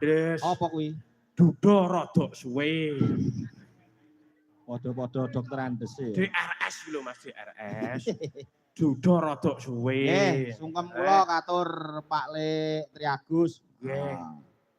Wis. Apa kuwi? Duda rada suwe. Padha-padha dokter Andes e. DRS lho Mas DRS. Duda rada suwe. Nggih, sungkem kula katur Pak Le Triagus. Nggih.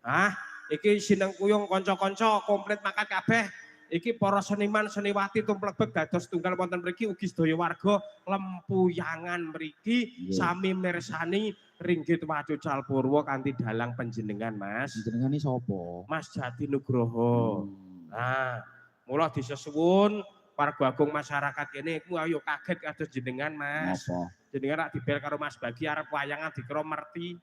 Hah, iki sineng kuyung kanca-kanca komplit mangkat kabeh. Iki para seniman seniwati tumplebet dados tunggal wonten mriki ugi sedaya warga Lempuyangan mriki sami mirsani Ringgit Wacucal Purwa kanthi dalang panjenengan Mas. Jenengane sapa? Mas Jati Nugroho. Nah, mula disesuwun warga agung masyarakat kene iku ayo kaget kados jenengan Mas. Apa? Jenengan rak dibel karo Mas Bagi arep wayangan dikira merti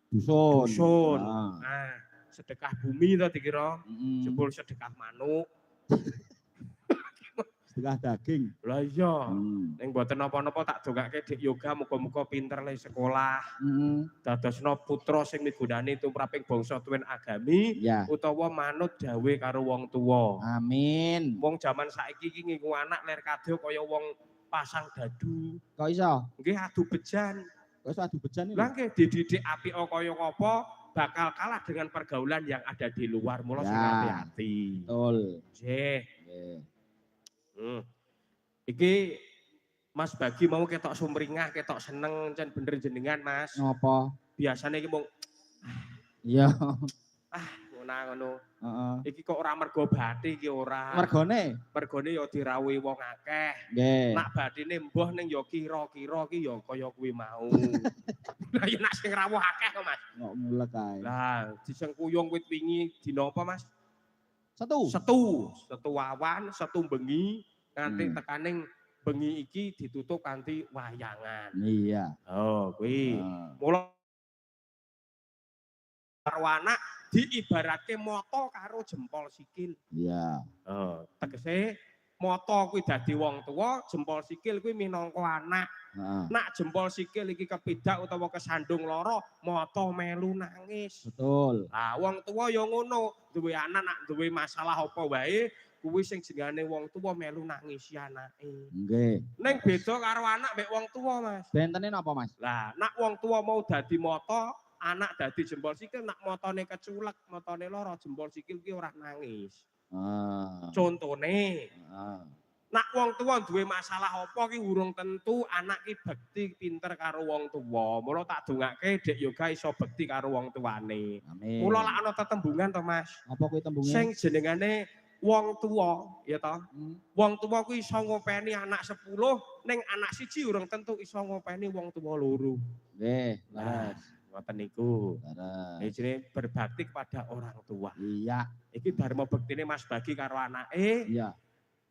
Dusun. dusun. Nah, sedekah bumi to dikira. Jebul sedekah manuk. Sedekah daging. Lah iya. Ning mboten napa-napa tak dongake Dik Yoga muga-muga pinter le sekolah. Dadosna putra sing migunani tumraping bangsa tuwin agami utawa manut dawe karo wong tuwa. Amin. Wong jaman saiki iki ngingu anak ler kadhe kaya wong pasang dadu. Kok iso? Nggih adu bejan. Kok iso adu bejan iki? Lah nggih dididik apik kaya apa bakal kalah dengan pergaulan yang ada di luar. Mula sing hati-hati. Betul. Nggih. Iki Mas Bagi mau ketok sumringah, ketok seneng jan bener jenengan Mas. Ngopo? Biasane iki mung iya. ngono. Iki kok ora mergo bathi iki ora. Mergone? Mergone ya dirawuhi wong akeh. Nggih. Nak bathine mbuh ning ya kira-kira ki ya kaya kuwi mau. Lah ya nak sing rawuh akeh kok Mas. Kok mulek ae. Lah disengkuyung wit wingi dina apa Mas? Setu awan, setu bengi nganti tekaning bengi iki ditutup kanthi wayangan. Iya. Oh, kuwi. Mula karo anak diibaratke mata karo jempol sikil. Iya. Tegese mata kuwi dadi wong tuwa, jempol sikil kuwi minangka anak. Nak jempol sikil iki kepidak utawa kesandung lara, mata melu nangis. Betul. Lah wong tuwa ya ngono, duwe anak nak duwe masalah apa wae, kuwi sing jenengane wong tuwa melu nangisi anake. Nggih. Ning beda karo anak mek wong tuwa, Mas. Bentene napa, Mas? Lah, nak wong tuwa mau dadi mata, anak dadi jempol sikil, nak matane keculek, matane lara, jempol sikil ki ora nangis. Contone. Nak wong tuwa duwe masalah apa ki urung tentu anak ki bekti pinter karo wong tuwa. Mula tak dongake Dik Yoga iso bekti karo wong tuane. Amin. Mula lak ana tetembungan to, Mas. Apa kuwi tembunge? Sing jenengane wong tuwa, ya to. Wong tuwa kuwi iso ngopeni anak 10, ning anak siji urung tentu iso ngopeni wong tuwa loro. Nggih, leres. Ngoten niku. Leres. Jenenge berbakti kepada orang tua. Iya. Iki dharma bektine Mas Bagi karo anake. Iya.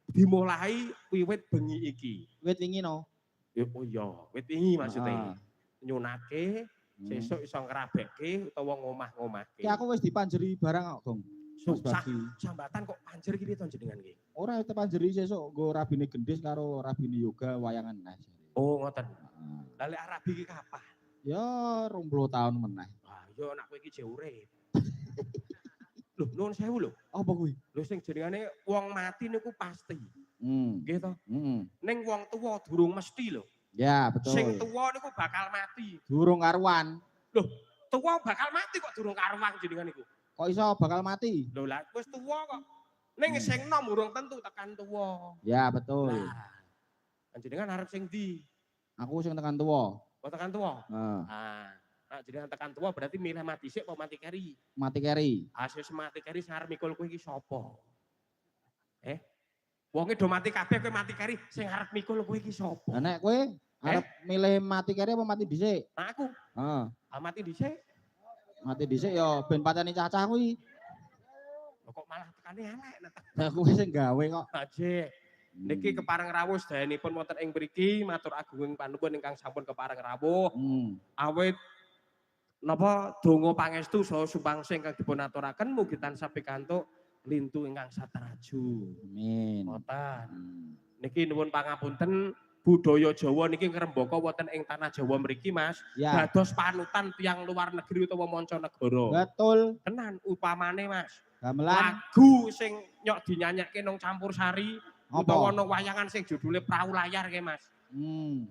Dimulai wiwit bengi iki. Wit wingi no. Oh iya, wit wingi maksudnya. Nyunake, sesuk iso ngrabekke utawa ngomah-ngomahke. Ki aku wis dipanjeri barang kok, Gong. Sambatan kok panjer iki to jenengan iki? Ora tepanjeri sesuk nggo rabine gendis karo rabine yoga wayangan nah. Oh, ngoten. Lah lek arabi iki kapan? Ya 20 tahun meneh. Wah, yo nek kowe iki jek urip. Loh, nuwun sewu lho. Apa kuwi? Lho sing jenengane wong mati niku pasti. Nggih to? Ning wong tuwa durung mesti lho. Ya, betul. Sing tuwa niku bakal mati. Durung karuan. Loh, tuwa bakal mati kok durung karuan jenengan niku. Kok iso bakal mati? Lho lah wis tuwa kok. Ning sing nom urung tentu tekan tuwa. Ya, betul. Nah, panjenengan arep sing ndi? Aku sing tekan tuwa. Oh, tekan tuwa? Nah, jenengan tekan tuwa berarti milih mati sik apa mati keri? Mati keri. Hasil mati keri sing arep mikul kowe iki sapa? Wonge do mati kabeh kowe mati keri, sing arep mikul kowe iki sapa? Lah nek kowe arep milih mati keri apa mati dhisik? Aku. Mati dhisik. Mati dhisik ya ben pateni cacah kuwi. Kok malah tekane elek nek. Lah kowe sing gawe kok. Ajik. Niki kepareng rawuh sedayanipun wonten ing mriki matur agunging panuwun ingkang sampun kepareng rawuh. Awit napa donga pangestu saha supangsih ingkang dipun aturaken mugi tansah pikantuk lintu ingkang satraju. Amin. Ngoten. Niki nuwun pangapunten budaya Jawa niki ngrembaka wonten ing tanah Jawa mriki Mas. Dados panutan tiyang luar negeri utawa mancanegara. Betul. Tenan upamane Mas. Gamelan lagu sing nyok dinyanyekke nang campursari utawa nang wayangan sing judule Prau Layar ke Mas.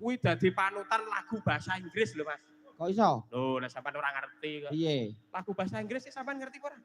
Kuwi dadi panutan lagu bahasa Inggris lho Mas. Kok iso? Lho, nek sampean ora ngerti kok. Piye? Lagu bahasa Inggris sih sampean ngerti kok ora?